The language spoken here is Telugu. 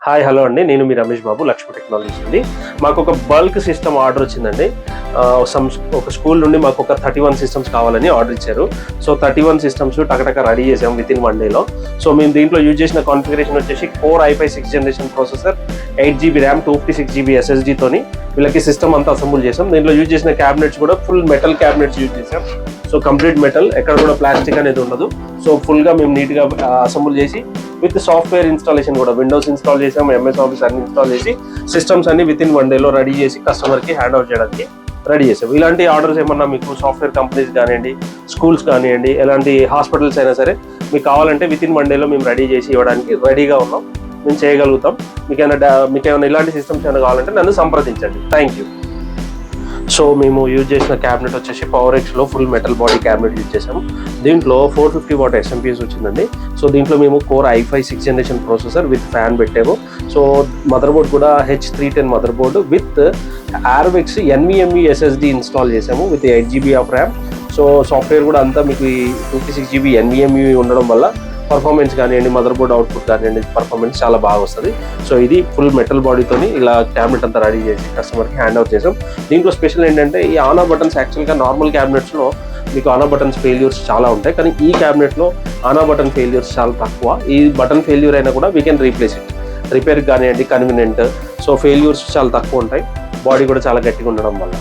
హాయ్ హలో అండి, నేను మీ రమేష్ బాబు, లక్ష్మి టెక్నాలజీస్ అండి. మాకు ఒక బల్క్ సిస్టమ్ ఆర్డర్ వచ్చిందండి. ఒక స్కూల్ నుండి మాకు ఒక 31 సిస్టమ్స్ కావాలని ఆర్డర్ ఇచ్చారు. సో 31 సిస్టమ్స్ టకటక రెడీ చేసాం విత్ ఇన్ 1 డేలో. సో మేము దీంట్లో యూజ్ చేసిన కాన్ఫిగరేషన్ వచ్చేసి Core i5 6th generation processor, 8GB RAM, 256GB SSD తోని వీళ్ళకి సిస్టమ్ అంతా అసెంబుల్ చేసాం. దీంట్లో యూజ్ చేసిన క్యాబినెట్స్ కూడా ఫుల్ మెటల్ క్యాబినెట్స్ యూజ్ చేసాం. సో కంప్లీట్ మెటల్, ఎక్కడ కూడా ప్లాస్టిక్ అనేది ఉండదు. సో ఫుల్గా మేము నీట్గా అసెంబుల్ చేసి విత్ సాఫ్ట్వేర్ ఇన్స్టాలేషన్ కూడా విండోస్ ఇన్స్టాల్ చేసాం, MS ఆఫీస్ అన్ని ఇన్స్టాల్ చేసి సిస్టమ్స్ అన్ని విత్ ఇన్ 1 డేలో రెడీ చేసి కస్టమర్కి హ్యాండ్ ఓవర్ చేయడానికి రెడీ చేసాం. ఇలాంటి ఆర్డర్స్ ఏమన్నా మీకు సాఫ్ట్వేర్ కంపెనీస్ కానివ్వండి, స్కూల్స్ కానివ్వండి, ఎలాంటి హాస్పిటల్స్ అయినా సరే మీకు కావాలంటే విత్ ఇన్ 1 డేలో మేము రెడీ చేసి ఇవ్వడానికి రెడీగా ఉన్నాం. మేము చేయగలుగుతాం. మీకేమైనా ఇలాంటి సిస్టమ్స్ ఏమైనా కావాలంటే నన్ను సంప్రదించండి. Thank you. సో మేము యూజ్ చేసిన క్యాబినెట్ వచ్చేసి PowerXలో full metal body cabinet use చేసాము. దీంట్లో 450 వాట్ SMPS వచ్చిందండి. సో దీంట్లో మేము Core i5 6th generation processor with fan పెట్టాము. సో మదర్ బోర్డ్ కూడా H310 motherboard with Arvex NVMe SSD install చేసాము with 8GB of RAM. So software కూడా అంతా మీకు 256GB NVMe ఉండడం వల్ల పర్ఫార్మెన్స్ కానివ్వండి, మదర్ బోర్డ్ అవుట్పుట్ కానివ్వండి, పర్ఫార్మెన్స్ చాలా బాగా వస్తుంది. సో ఇది ఫుల్ మెటల్ బాడీతోని ఇలా క్యాబినెట్ అంతా రెడీ చేసి కస్టమర్కి హ్యాండ్ ఓవర్ చేసాం. దీంట్లో స్పెషల్ ఏంటంటే ఈ ఆన్ ఆఫ్ బటన్స్ యాక్చువల్గా నార్మల్ క్యాబినెట్స్లో మీకు ఆన్ ఆఫ్ బటన్స్ ఫెయిల్యూర్స్ చాలా ఉంటాయి, కానీ ఈ క్యాబినెట్లో ఆన్ ఆఫ్ బటన్ ఫెయిల్యూర్స్ చాలా తక్కువ. ఈ బటన్ ఫెయిల్యూర్ అయినా కూడా we can replace it, repair కానివ్వండి, కన్వీనియంట్. సో ఫెయిల్యూర్స్ చాలా తక్కువ ఉంటాయి, బాడీ కూడా చాలా గట్టిగా ఉండడం వల్ల.